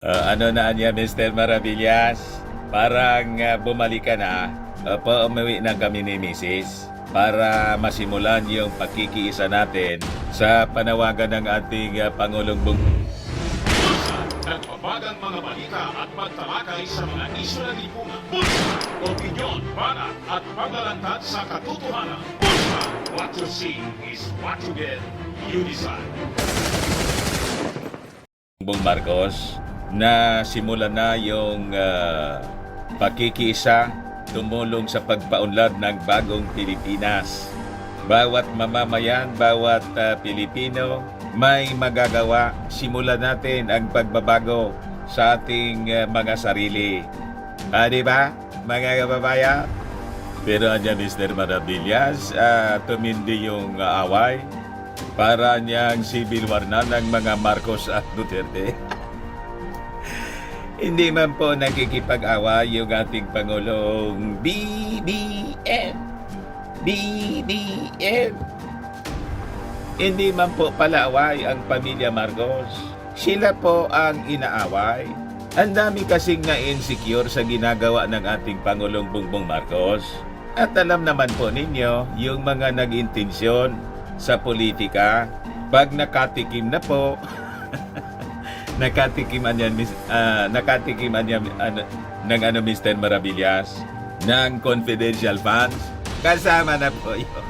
Ano na niya, Mr. Maravillas? Parang bumalik ka na. Umuwi na kami ni Mrs. para masimulan yung pagkikiisa natin sa panawagan ng ating Pangulong Nagbabagang mga balita at pagtalakay sa mga isyu ng lipunan. Bulsa, opinyon, banat at paglalantad sa katotohanan. Bulsa, what you see is what you get. You decide. Bongbong Marcos na simulan na yung pagkikiisa tumulong sa pagpaunlad ng bagong Pilipinas. Bawat mamamayan, bawat Pilipino may magagawa. Simulan natin ang pagbabago sa ating mga sarili. Di ba, mga kababayan? Pero andyan, Mr. Maravillas, tumindi yung away. Para niyang civil war na ng mga Marcos at Duterte. Hindi man po nakikipag-away yung ating Pangulong BBM. BBM. Hindi man po palaaway ang pamilya Marcos. Sila po ang inaaway. Ang dami kasing na-insecure sa ginagawa ng ating Pangulong Bongbong Marcos. At alam naman po ninyo, yung mga nag-intensyon sa politika, pag nakatikim na po, nakatikiman yan ng Mr. Maravillas, ng confidential funds, kasama na po yun.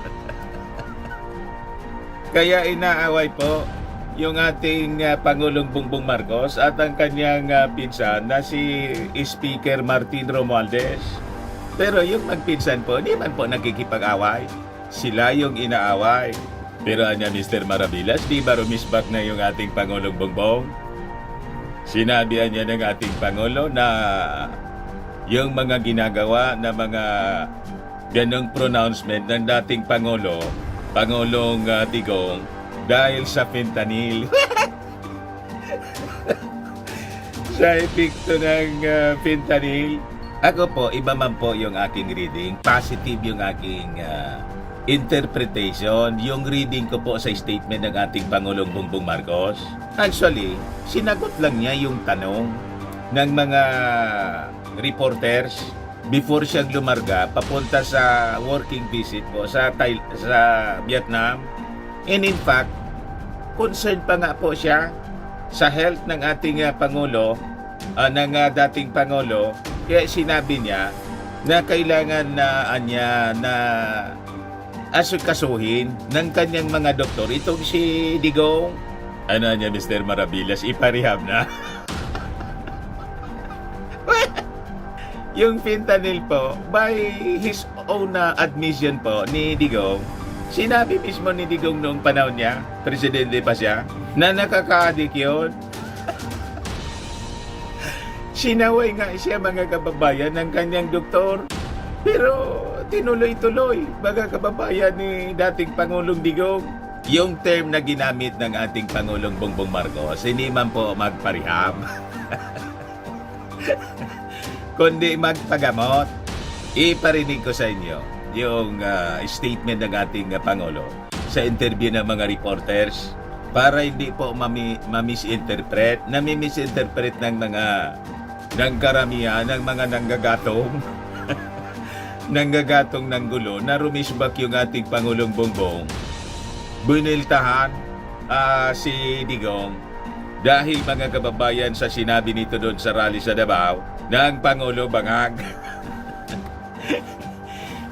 Kaya inaaway po yung ating Pangulong Bongbong Marcos at ang kanyang pinsan na si Speaker Martin Romualdez. Pero yung magpinsan po, hindi man po nakikipag-away. Sila yung inaaway. Pero anya, Mr. Maravillas, di ba rumisbak na yung ating Pangulong Bongbong? Sinabihan niya ng ating Pangulo na yung mga ginagawa na mga ganong pronouncement ng dating Pangulo, Pangulong Digong, dahil sa fentanyl. Sa epekto ng fentanyl. Ako po, iba man po yung aking reading. Positive yung aking interpretation, yung reading ko po sa statement ng ating Pangulong Bongbong Marcos. Actually, sinagot lang niya yung tanong ng mga reporters before siyang lumarga papunta sa working visit po sa Vietnam. And in fact, concerned pa nga po siya sa health ng ating Pangulo, ng dating Pangulo. Kaya sinabi niya na kailangan na asikasuhin ng kanyang mga doktor itong si Digong. Ano niya, Mr. Maravillas, iparehab na. Yung fentanyl po, by his own admission po ni Digong, sinabi mismo ni Digong noong panahon niya, presidente pa siya, na nakaka-addict yun. Sinaway nga siya, mga kababayan, ng kanyang doktor. Pero tinuloy-tuloy, mga kababayan, ni dating Pangulong Digong. Yung term na ginamit ng ating Pangulong Bongbong Marcos, hindi man po magparihab, kundi magpagamot. Iparinig ko sa inyo yung statement ng ating Pangulo sa interview ng mga reporters para hindi po mamisinterpret, nami-misinterpret ng karamihan ng mga nanggagatong nanggagatong ng gulo na rumisbak yung ating Pangulong Bongbong. Buniltahan si Digong dahil, mga kababayan, sa sinabi nito doon sa rally sa Davao ng Pangulo bangag.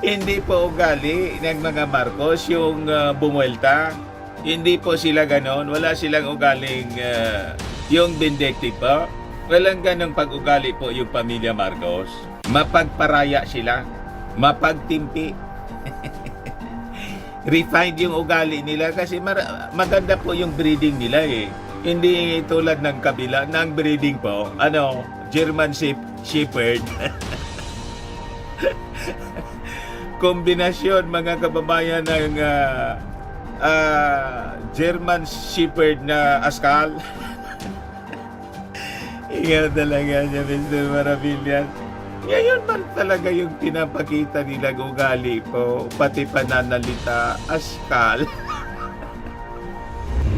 Hindi po ugali ng mga Marcos yung bumuelta. Hindi po sila ganon. Wala silang ugaling yung vindictive po. Walang ganong pag-ugali po yung pamilya Marcos. Mapagparaya sila. Mapagtimpi. Refined yung ugali nila kasi maganda po yung breeding nila eh. Hindi tulad ng kabila ng breeding po. German Shepherd. Kombinasyon, mga kababayan, ng German Shepherd na askal. Ikaw talaga niya, Mr. Maravillas. Ngayon man talaga yung pinapakita nila ugali po, pati pananalita, askal.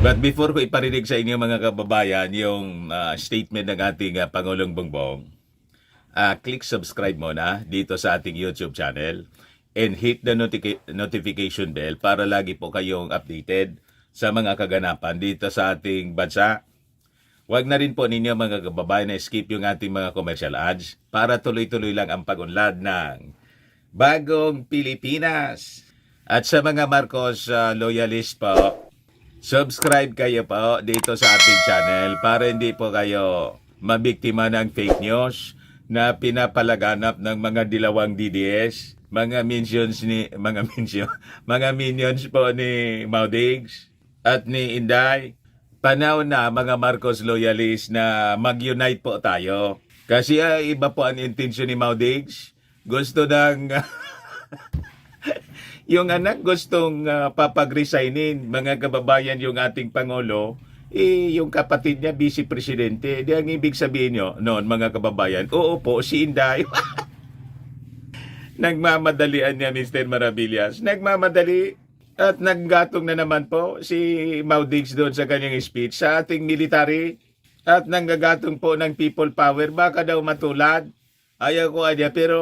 But before ko iparinig sa inyo mga kababayan yung statement ng ating Pangulong Bongbong, click subscribe muna dito sa ating YouTube channel and hit the notification bell para lagi po kayong updated sa mga kaganapan dito sa ating bansa. Huwag na rin po ninyo mga kababayan na skip yung ating mga commercial ads para tuloy-tuloy lang ang pag-unlad ng bagong Pilipinas. At sa mga Marcos loyalist po, subscribe kayo po dito sa ating channel para hindi po kayo mabiktima ng fake news na pinapalaganap ng mga dilawang DDS, mga minions po ni Maudigs at ni Inday. Panahon na mga Marcos loyalists na mag-unite po tayo. Kasi iba po ang intensyon ni Maudigs. Gusto ng yung anak gustong papag-resignin, mga kababayan, yung ating Pangulo, yung kapatid niya, Vice Presidente. Di ang ibig sabihin nyo, noon mga kababayan, oo po, si Inday. Nagmamadalian niya, Mr. Maravillas. Nagmamadali. At naggatong na naman po si Maudigs doon sa kanyang speech sa ating military. At nanggagatong po ng people power. Baka daw matulad. Ayaw ko niya, pero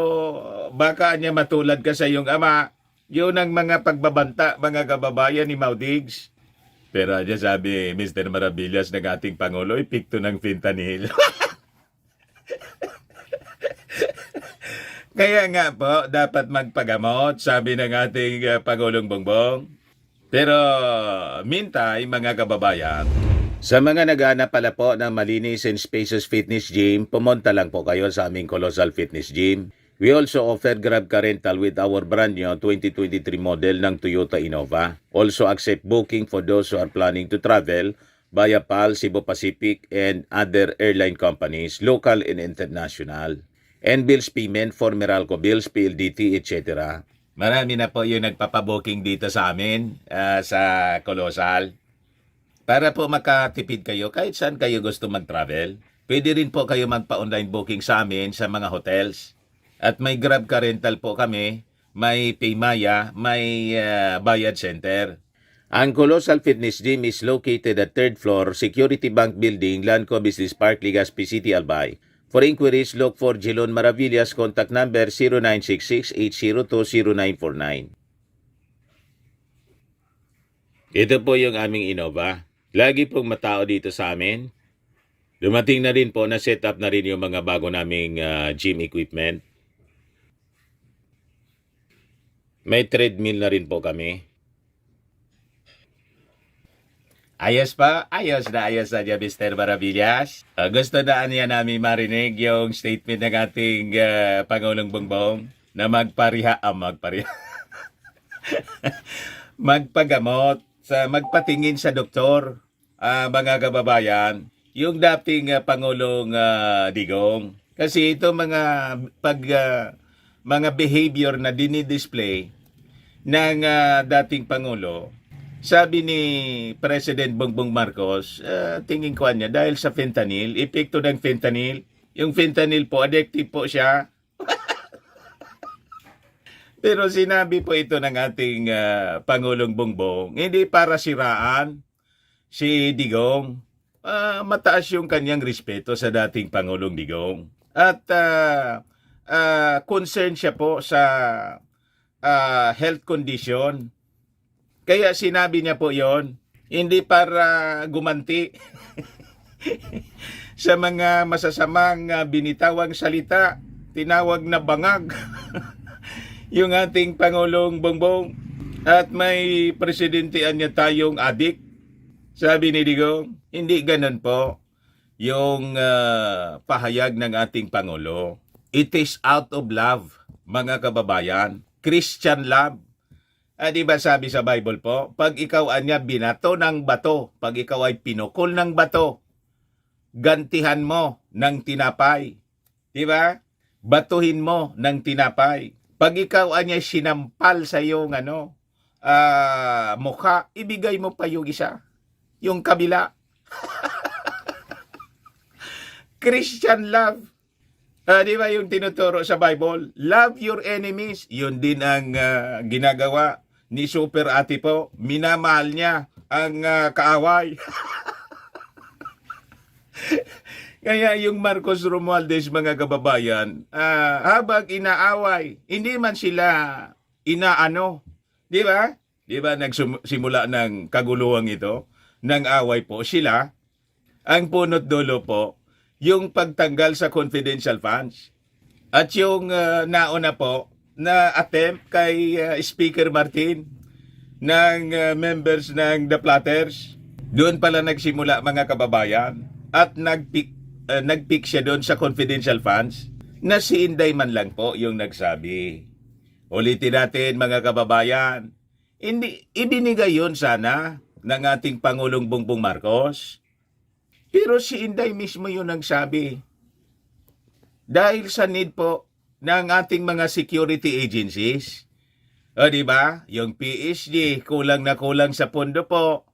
baka niya matulad ka sa iyong ama. Yun ang mga pagbabanta, mga kababayan ni Maudigs. Pero niya sabi, Mr. Maravillas ng ating Pangulo, ipikto ng fentanyl. Kaya nga po, dapat magpagamot, sabi ng ating Pangulong Bongbong. Pero, meantime, mga kababayan, sa mga naghahanap pala po ng malinis and spacious fitness gym, pumunta lang po kayo sa aming Colossal Fitness Gym. We also offer Grab Car Rental with our brand new 2023 model ng Toyota Innova. Also accept booking for those who are planning to travel via PAL, Cebu Pacific, and other airline companies, local and international. And bills payment for Meralco Bills, PLDT, etc. Marami na po yung nagpapabooking dito sa amin sa Colossal. Para po makatipid kayo kahit saan kayo gusto mag-travel. Pwede rin po kayo magpa-online booking sa amin sa mga hotels. At may Grab Car Rental po kami, may Paymaya, may Bayad Center. Ang Colossal Fitness Gym is located at 3rd floor, Security Bank Building, Lanco Business Park, Legazpi City, Albay. For inquiries, look for Jelon Maravillas. Contact number 0966-802-0949. Ito po yung aming Innova. Lagi pong matao dito sa amin. Dumating na rin po na set up na rin yung mga bago naming gym equipment. May treadmill na rin po kami. Ayos pa? Ayos na Mr. Maravillas. Gusto na niya namin marinig yung statement ng ating Pangulong Bongbong na magpagamot, magpatingin sa doktor, mga kababayan, yung dating Pangulong Digong. Kasi ito mga mga behavior na dinidisplay ng dating Pangulo, sabi ni President Bongbong Marcos, tingin ko niya dahil sa fentanyl, epekto ng fentanyl. Yung fentanyl po, addictive po siya. Pero sinabi po ito ng ating Pangulong Bongbong, hindi para siraan si Digong. Mataas yung kanyang respeto sa dating Pangulong Digong. At concern siya po sa health condition. Kaya sinabi niya po yon, hindi para gumanti sa mga masasamang binitawang salita, tinawag na bangag yung ating Pangulong Bongbong. At may presidentian niya tayong adik, sabi ni Digong. Hindi ganun po yung pahayag ng ating Pangulo. It is out of love, mga kababayan. Christian love. Di ba sabi sa Bible po, pag ikaw anya binato ng bato, pag ikaw ay pinukol ng bato, gantihan mo ng tinapay. Di ba? Batuhin mo ng tinapay. Pag ikaw anya sinampal sa iyong mukha, ibigay mo pa yung isa, yung kabila. Christian love. Di ba yung tinuturo sa Bible? Love your enemies. Yun din ang ginagawa ni Super Ate po. Minamahal niya ang kaaway. Kaya yung Marcos Romualdez, mga kababayan, habang inaaway, hindi man sila inaano. Di ba? Di ba nagsimula ng kaguluhan ito, ng away po sila. Ang punot dulo po, yung pagtanggal sa confidential funds. At yung nauna po, na attempt kay Speaker Martin ng members ng The Platters. Doon pala nagsimula, mga kababayan. At nagpick siya doon sa confidential funds na si Inday man lang po yung nagsabi. Ulitin natin, mga kababayan, ibinigay yun sana ng ating Pangulong Bongbong Marcos. Pero si Inday mismo yung nagsabi. Dahil sa need po ng ating mga security agencies, o diba, yung PSG kulang na kulang sa pondo po.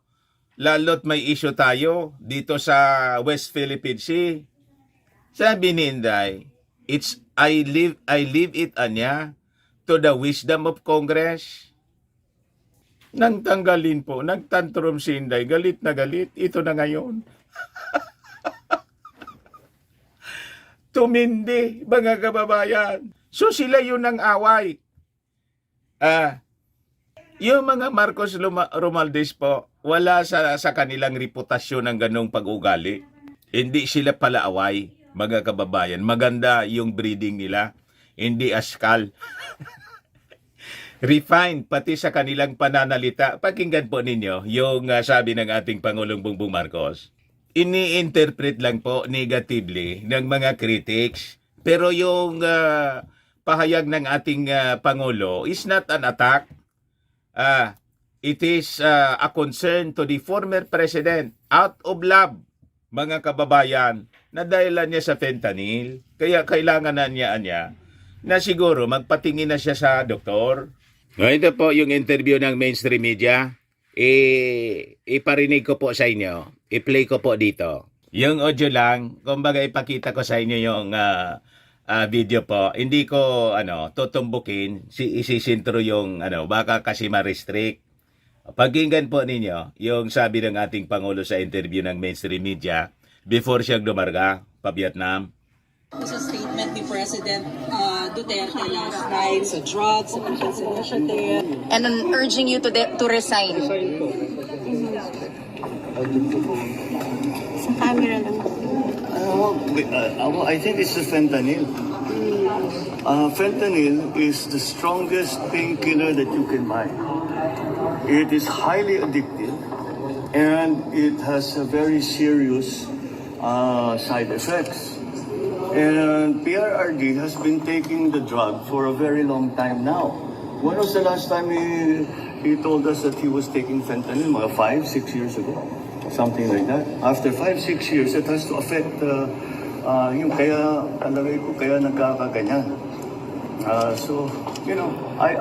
Lalo't may issue tayo dito sa West Philippine Sea. Sabi ni Inday, I leave it anya to the wisdom of Congress. Nang tanggalin po, nagtantrum si Inday, galit na galit, ito na ngayon. Tumindi, mga kababayan. So sila yun ang away. Yung mga Marcos Romualdez po, wala sa kanilang reputasyon ng ganong pag-ugali. Hindi sila pala away, mga kababayan. Maganda yung breeding nila. Hindi askal. Refined, pati sa kanilang pananalita. Pakinggan po ninyo yung sabi ng ating Pangulong Bongbong Marcos. Ini-interpret lang po negatively ng mga critics. Pero yung pahayag ng ating Pangulo is not an attack. It is a concern to the former president out of love, mga kababayan, na dahilan niya sa fentanyl. Kaya kailangan na niya na siguro magpatingin na siya sa doktor. Ito po yung interview ng mainstream media. Iparinig ko po sa inyo. I-play ko po dito. Yung audio lang, kumbaga ipakita ko sa inyo yung video po. Hindi ko tutumbukin, isisintro yung baka kasi ma-restrict. Pakinggan po ninyo yung sabi ng ating Pangulo sa interview ng mainstream media before siya dumarga pa Vietnam. Sa statement ni President Duterte last night sa drugs, sa People's Initiative. And I'm urging you to resign. Sa camera lang. I think it's the fentanyl. Fentanyl is the strongest painkiller that you can buy. It is highly addictive and it has a very serious side effects. And PRRD has been taking the drug for a very long time now. When was the last time he told us that he was taking fentanyl? Mga 5-6 years ago. Something like that. After 5-6 years, it has to affect yung kaya kalagay ko kaya nagkakaganyan. So, I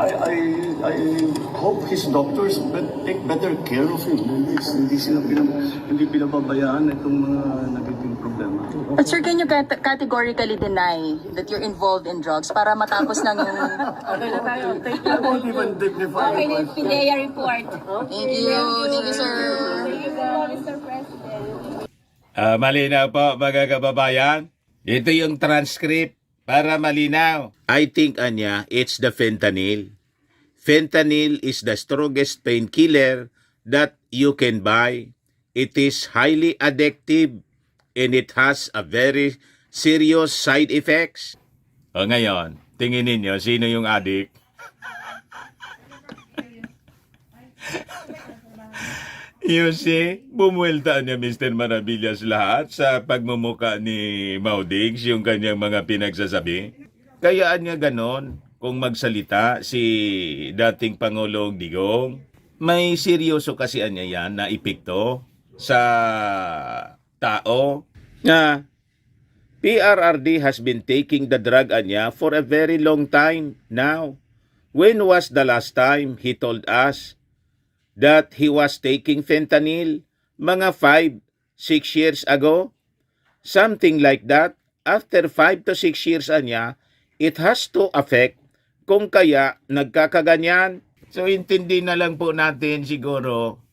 hope his doctors take better care of him. Hindi pinababayaan itong mga nagiging problema. But sir, can you categorically deny that you're involved in drugs para matapos ng... I won't even dignify Okay, the yung PDEA report. Thank you. Thank you, sir. There you go, Mr. President. Malinaw po, mga kababayan. Ito yung transcript para malinaw. I think, Anya, it's the fentanyl. Fentanyl is the strongest painkiller that you can buy. It is highly addictive and it has a very serious side effects. O ngayon, tingin ninyo, sino yung addict? You see, bumuelta niya Mr. Maravillas lahat sa pagmumuka ni Maudings, yung kanyang mga pinagsasabi. Kayaan niya ganon kung magsalita si dating Pangulong Digong. May seryoso kasi niya yan na epekto sa tao na PRRD has been taking the drug niya for a very long time now. When was the last time he told us that he was taking fentanyl? Mga 5-6 years ago? Something like that. After 5 to 6 years niya, it has to affect kung kaya nagkakaganyan. So intindi na lang po natin siguro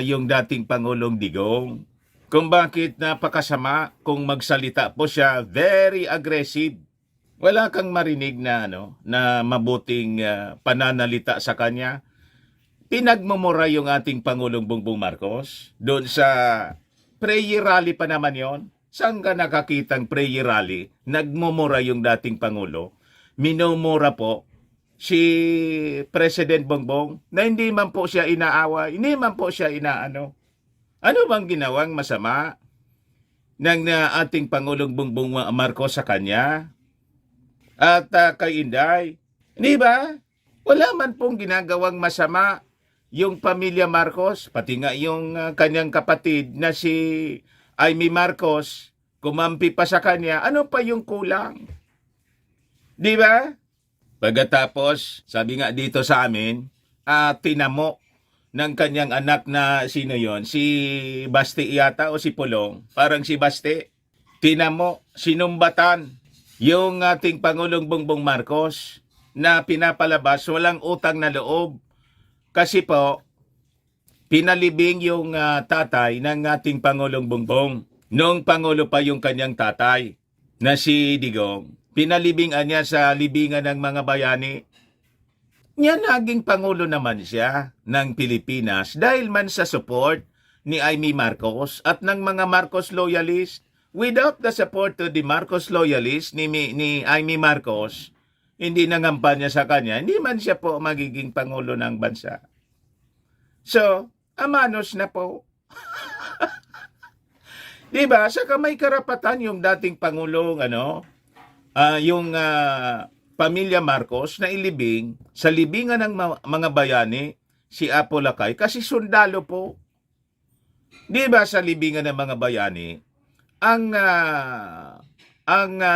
yung dating Pangulong Digong. Kung bakit napakasama kung magsalita po siya, very aggressive. Wala kang marinig na na mabuting pananalita sa kanya. Pinagmumura yung ating Pangulong Bongbong Marcos doon sa prayer rally pa naman yon. Saan ka nakakitang prayer rally? Nagmumura yung dating Pangulo. Minumura po si President Bongbong na hindi man po siya inaawa, hindi man po siya inaano. Ano bang ginawang masama ng ating Pangulong Bongbong Marcos sa kanya? At kay Inday, hindi ba? Wala man pong ginagawang masama yung pamilya Marcos, pati nga yung kanyang kapatid na si Amy Marcos, kumampi pa sa kanya. Ano pa yung kulang? Di ba? Pagkatapos, sabi nga dito sa amin, tinamo ng kanyang anak na sino yon, si Basti yata o si Pulong, parang si Basti, tinamo, sinumbatan yung ating Pangulong Bongbong Marcos na pinapalabas walang utang na loob. Kasi po, pinalibing yung tatay ng ating Pangulong Bongbong. Noong Pangulo pa yung kanyang tatay na si Digong, pinalibingan niya sa libingan ng mga bayani. Niya naging Pangulo naman siya ng Pilipinas dahil man sa support ni Amy Marcos at ng mga Marcos loyalist. Without the support of the Marcos loyalist ni Amy Marcos, hindi nangampanya sa kanya, hindi man siya po magiging Pangulo ng bansa. So, amanos na po. Diba? Saka may karapatan yung dating Pangulong, yung pamilya Marcos na ilibing sa libingan ng mga bayani si Apo Lakay kasi sundalo po. Diba sa libingan ng mga bayani, ang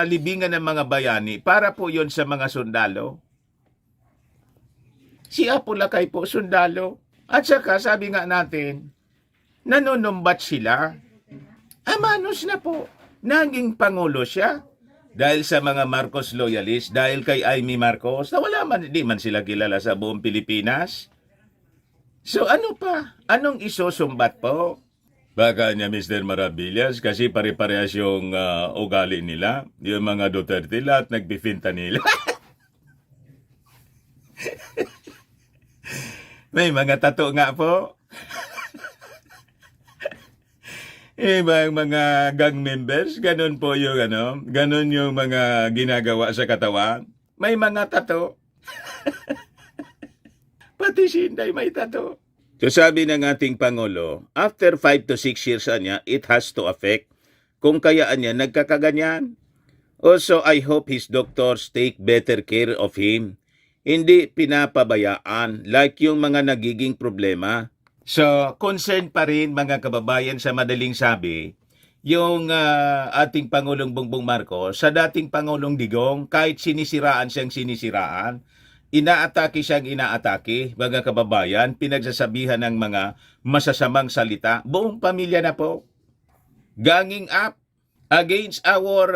libingan ng mga bayani para po yon sa mga sundalo. Si Apo Lakay po sundalo. At saka sabi nga natin, nanunumbat sila. Amanos na po. Naging Pangulo siya. Dahil sa mga Marcos loyalist, dahil kay Amy Marcos, na wala man, di man sila kilala sa buong Pilipinas. So ano pa? Anong isusumbat po? Baka niya Mr. Maravillas kasi pare-parehas yung ugali nila. Yung mga Duterte lahat nagbifinta nila. May mga tato nga po. Ibang mga gang members, ganun po yung ganun yung mga ginagawa sa katawan. May mga tato. Pati si Inday may tato. So sabi ng ating Pangulo, after 5 to 6 years niya, it has to affect kung kayaan niya nagkakaganyan. Also, I hope his doctors take better care of him. Hindi pinapabayaan like yung mga nagiging problema. So, concern pa rin mga kababayan sa madaling sabi, yung ating Pangulong Bongbong Marcos sa dating Pangulong Digong, kahit sinisiraan siyang sinisiraan, inaatake siyang inaatake, mga kababayan, pinagsasabihan ng mga masasamang salita, buong pamilya na po, ganging up against our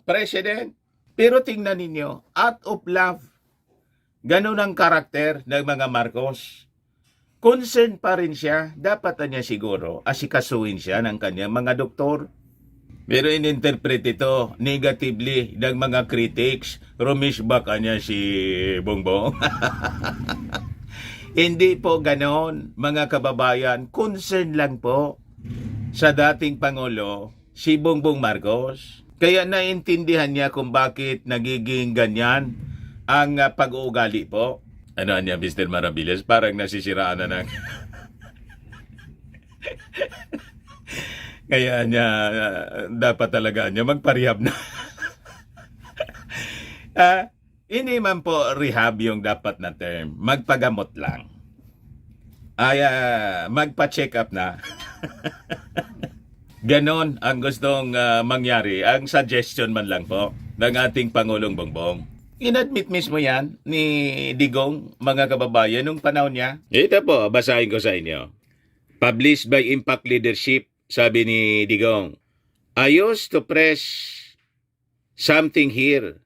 president. Pero tingnan ninyo, out of love, ganun ang karakter ng mga Marcos. Concern pa rin siya, dapat niya siguro asikasuhin siya ng kanyang mga doktor. Pero ininterpret ito negatively ng mga critics. Rumishback niya si Bongbong. Hindi po ganon, mga kababayan. Concern lang po sa dating Pangulo, si Bongbong Marcos. Kaya naintindihan niya kung bakit nagiging ganyan ang pag-uugali po. Ano niya, Mr. Maravillas? Parang nasisiraan na ng... Kaya niya, dapat talaga niya magpa-rehab na. Hindi man po rehab yung dapat na term. Magpagamot lang. Magpa-check up na. Ganon ang gustong mangyari. Ang suggestion man lang po ng ating Pangulong Bongbong. Inadmit mismo yan ni Digong, mga kababayan, nung panahon niya. Ito po, basahin ko sa inyo. Published by Impact Leadership, sabi ni Digong, I used to press something here,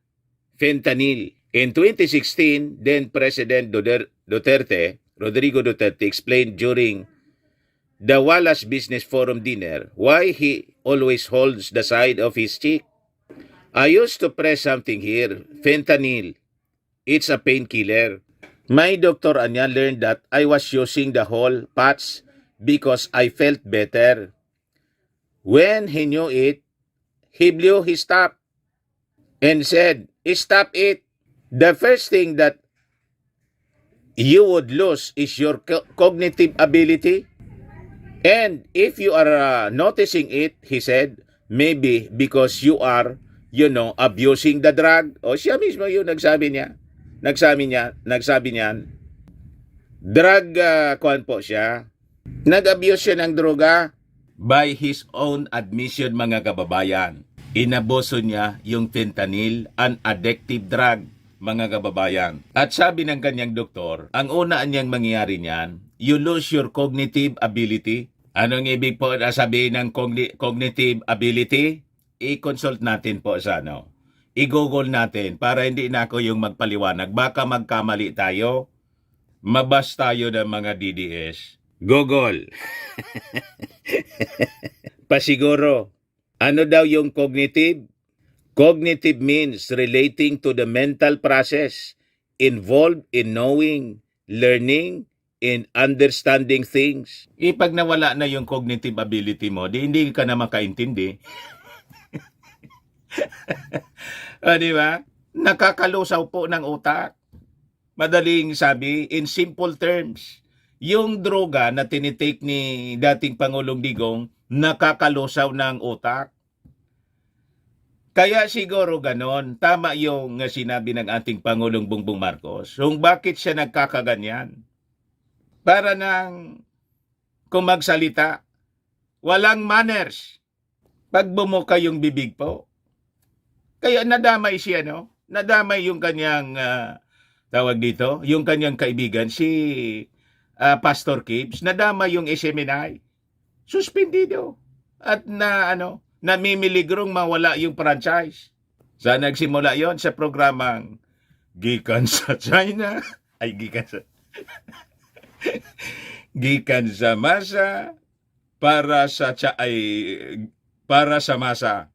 fentanyl. In 2016, then President Duterte Rodrigo Duterte explained during the Wallace Business Forum dinner why he always holds the side of his cheek. I used to press something here, fentanyl. It's a painkiller. My doctor Anya learned that I was using the whole patch because I felt better. When he knew it, he blew his top and said, "Stop it. The first thing that you would lose is your cognitive ability. And if you are noticing it," he said, "maybe because you are, abusing the drug." O siya mismo yung nagsabi niyan. Drug, kuhan po siya. Nag-abuse siya ng droga. By his own admission, mga kababayan, inaboso niya yung fentanyl, an addictive drug, mga kababayan. At sabi ng kanyang doktor, ang una niyang mangyayari niyan, you lose your cognitive ability. Anong ibig po sabihin ng cognitive ability? I-consult natin po sa I-google natin para hindi na ako yung magpaliwanag. Baka magkamali tayo. Mabas tayo ng mga DDS. Google. Pasiguro. Ano daw yung cognitive? Cognitive means relating to the mental process involved in knowing, learning, in understanding things. Pag nawala na yung cognitive ability mo, hindi ka na makaintindi. Di ba? Nakakalusaw po ng utak. Madaling sabi, in simple terms, yung droga na tinitake ni dating Pangulong Digong, nakakalusaw ng utak. Kaya siguro ganon, tama yung sinabi ng ating Pangulong Bongbong Marcos, kung bakit siya nagkakaganyan. Para nang kung magsalita, walang manners. Pag bumuka yung bibig po. Kaya nadamay siya, Nadamay yung kanyang, tawag dito, yung kanyang kaibigan, si Pastor Gibbs, nadamay yung SMNI. Suspendido. At namimiligrong mawala yung franchise. Saan nagsimula yon? Sa programang Gikan sa China. Ay, Gikan sa masa para sa masa.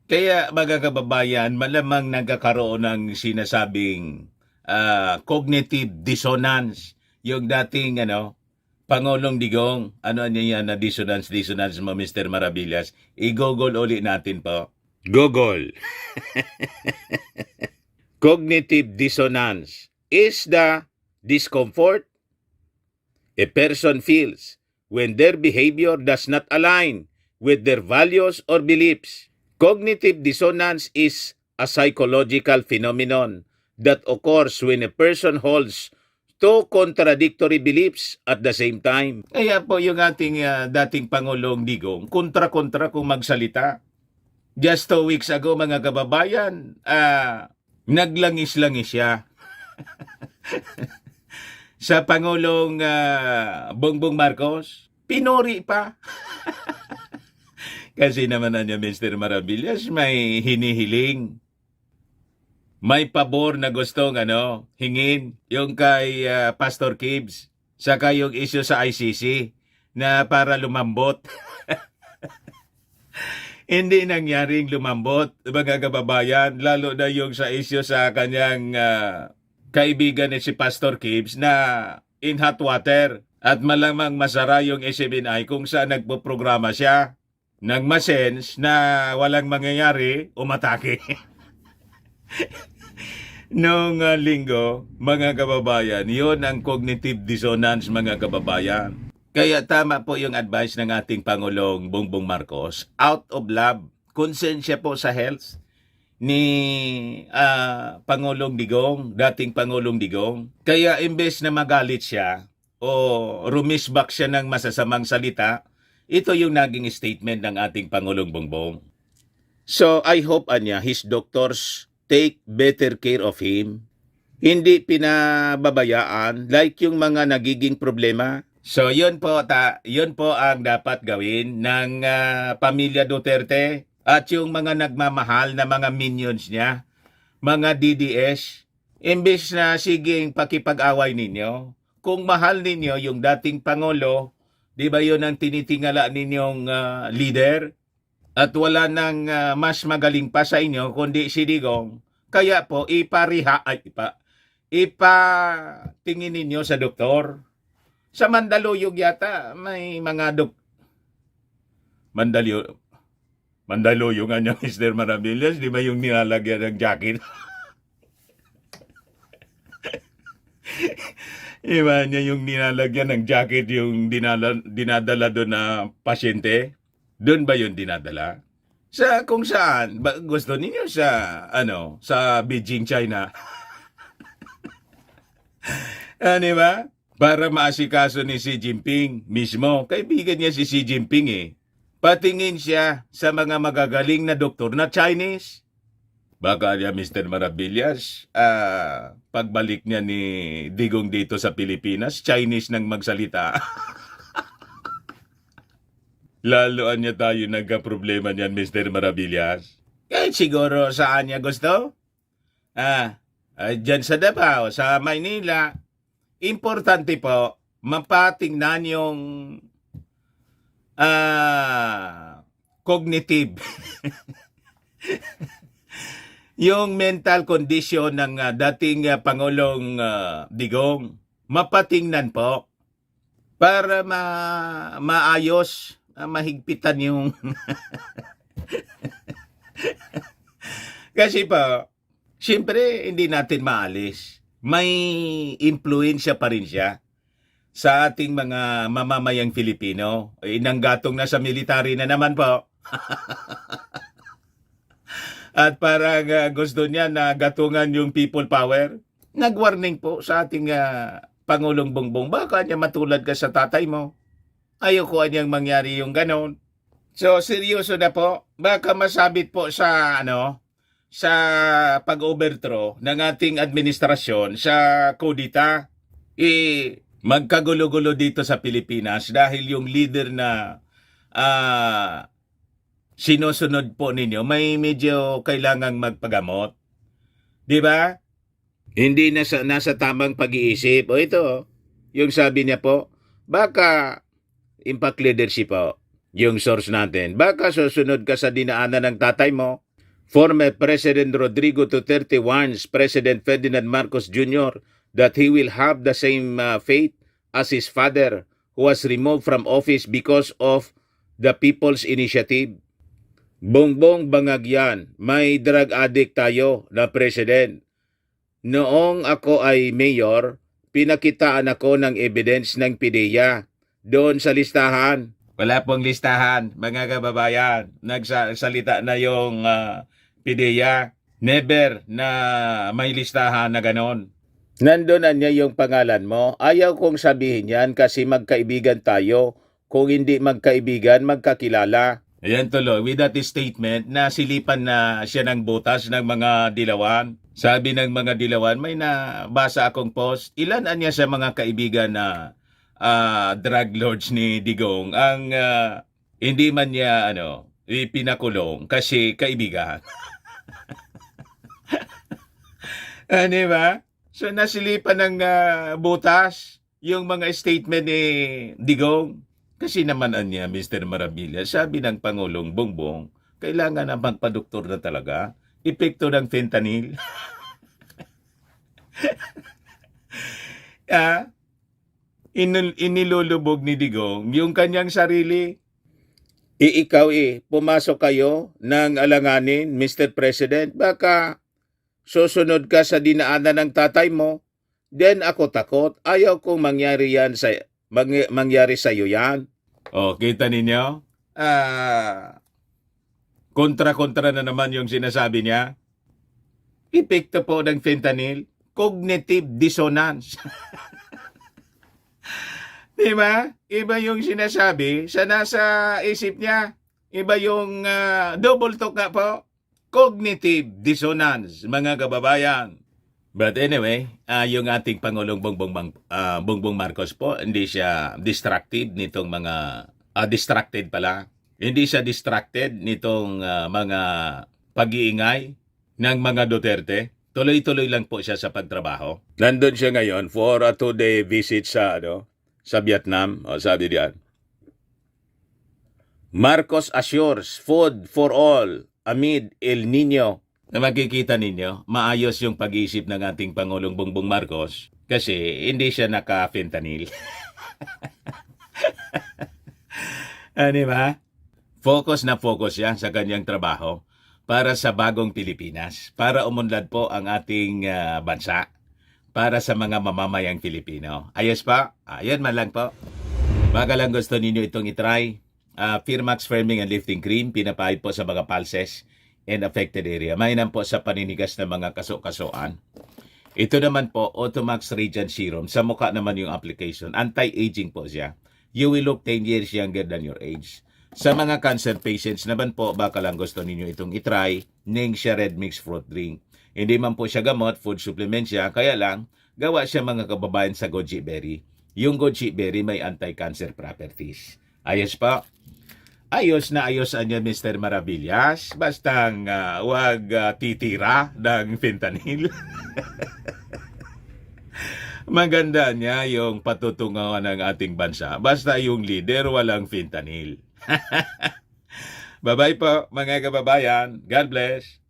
Kaya mga kababayan, malamang nagkakaroon ng sinasabing cognitive dissonance. Yung dating Pangulong Digong, ano niya yan na dissonance mo, Mr. Maravillas? I-google ulit natin po. Google. Cognitive dissonance is the discomfort a person feels when their behavior does not align with their values or beliefs. Cognitive dissonance is a psychological phenomenon that occurs when a person holds two contradictory beliefs at the same time. Kaya po yung ating dating Pangulong Digong, kontra-kontra kung magsalita. Just 2 weeks ago, mga kababayan, naglangis-langis siya. Sa Pangulong Bongbong Marcos, pinuri pa. Kasi naman niya, Mr. Maravillas, may hinihiling. May pabor na gustong hingin yung kay Pastor Gibbs, saka yung issue sa ICC na para lumambot. Hindi nangyaring lumambot, mga kababayan, lalo na yung sa issue sa kanyang kaibigan ni si Pastor Gibbs na in hot water. At malamang masara yung SMNI kung saan nagpo-programa siya. Nagmasense na walang mangyayari, umatake. Noong linggo, mga kababayan, yon ang cognitive dissonance, mga kababayan. Kaya tama po yung advice ng ating Pangulong Bongbong Marcos, out of love, concern siya po sa health ni Pangulong Digong, dating Pangulong Digong. Kaya imbes na magalit siya o rumisbak siya ng masasamang salita, ito yung naging statement ng ating Pangulong Bongbong. So I hope his doctors take better care of him. Hindi pinababayaan like yung mga nagiging problema. So yun po ang dapat gawin ng pamilya Duterte at yung mga nagmamahal na mga minions niya, mga DDS. Imbes na siging pakipag-away ninyo, kung mahal ninyo yung dating Pangulo, di ba yun ang tinitingala ninyong leader? At wala nang mas magaling pa sa inyo kundi si Digong. Kaya po, ipatingin ninyo sa doktor. Sa Mandaluyong yata, may mga Mandaluyong nga niya, Mr. Maravillas, di ba yung nilalagyan ng jacket? Iba niya yung nilalagyan ng jacket yung dinadala doon na pasyente? Doon ba yun dinadala? Sa kung saan? Gusto ninyo sa Beijing, China? Di ba? Para maasikaso ni Xi Jinping mismo. Kaibigan niya si Xi Jinping eh. Patingin siya sa mga magagaling na doktor na Chinese. Baka niya, Mr. Maravillas, pagbalik niya ni Digong dito sa Pilipinas, Chinese nang magsalita. Laloan niya tayo nagka-problema niyan, Mr. Maravillas. Kahit siguro saan niya gusto? Diyan sa Davao, sa Maynila. Importante po, mapatingnan yung cognitive. Yung mental condition ng dating Pangulong Digong. Mapatingnan po para maayos, mahigpitan yung... Kasi po, siyempre hindi natin maalis. May impluensya pa rin siya sa ating mga mamamayang Filipino. Nanggatong na sa military na naman po. At parang gusto niya na gatungan yung people power. Nag-warning po sa ating Pangulong Bongbong, baka niya matulad ka sa tatay mo. Ayoko niyang mangyari yung ganon. So, seryoso na po. Baka masabit po sa sa pag-overthrow ng ating administrasyon sa kudita. Magkagulo-gulo dito sa Pilipinas dahil yung leader na sinusunod po ninyo may medyo kailangang magpagamot. Di ba? Hindi nasa tamang pag-iisip. O ito, yung sabi niya po, baka impact leadership po, yung source natin. Baka susunod ka sa dinaanan ng tatay mo. Former President Rodrigo Duterte warns President Ferdinand Marcos Jr. that he will have the same fate as his father who was removed from office because of the People's Initiative. Bongbong Bangagyan, may drug addict tayo na president. Noong ako ay mayor, pinakitaan ako ng evidence ng PIDEA doon sa listahan. Wala pong listahan, mga kababayan. Nagsalita na yung PIDEA. Never na may listahan na ganon. Nandun na niya yung pangalan mo. Ayaw kong sabihin yan kasi magkaibigan tayo. Kung hindi magkaibigan, magkakilala. Ayan tuloy, with that statement na silipan na siya ng butas ng mga dilawan. Sabi ng mga dilawan, may nabasa akong post. Ilan niya sa mga kaibigan na drug lords ni Digong ang hindi man niya ipinakulong kasi kaibigan. Di ba? So nasilipan ng butas yung mga statement ni Digong. Kasi naman niya, Mr. Maravilla, sabi ng Pangulong Bongbong, kailangan na magpadoktor na talaga. Epekto ng fentanyl. Inilulubog ni Digong yung kanyang sarili. Ikaw pumasok kayo ng alanganin, Mr. President, baka susunod ka sa dinaanan ng tatay mo, then ako takot, ayaw kong mangyari sa iyo yan. O, kita ninyo? Kontra-kontra na naman yung sinasabi niya. Epekto po ng fentanyl, cognitive dissonance. Diba? Iba yung sinasabi sa nasa isip niya. Iba yung double talk nga po. Cognitive dissonance, mga kababayan. But anyway, yung ating Pangulong Bongbong Marcos po, hindi siya distracted nitong mga distracted pala. Hindi siya distracted nitong mga pag-iingay ng mga Duterte. Tuloy-tuloy lang po siya sa pagtrabaho. Nandun siya ngayon for a 2-day visit sa Vietnam. O sabi diyan, Marcos assures food for all amid El Nino. Na makikita ninyo, maayos yung pag-iisip ng ating Pangulong Bongbong Marcos kasi hindi siya naka-fentanyl. Di ba? Focus na focus siya sa kanyang trabaho para sa bagong Pilipinas, para umunlad po ang ating bansa, para sa mga mamamayang Pilipino. Ayos pa? Ayan man lang po. Baka lang gusto ninyo itong itry. Firmax Firming and Lifting Cream, pinapahid po sa mga pulses and affected area. Mainam po sa paninigas ng mga kaso-kasuan. Ito naman po, Automax Radiant Serum. Sa mukha naman yung application. Anti-aging po siya. You will look 10 years younger than your age. Sa mga cancer patients naman po, baka lang gusto ninyo itong itry, Ningxia Red Mix Fruit Drink. Hindi man po siya gamot, food supplement siya, kaya lang, gawa siya mga kababayan sa goji berry. Yung goji berry may anti-cancer properties. Ayos pa? Ayos na ayos niya Mr. Maravillas, bastang wag titira ng fentanyl. Maganda niya yung patutungawan ng ating bansa, basta yung leader walang fentanyl. Bye-bye po mga kababayan. God bless.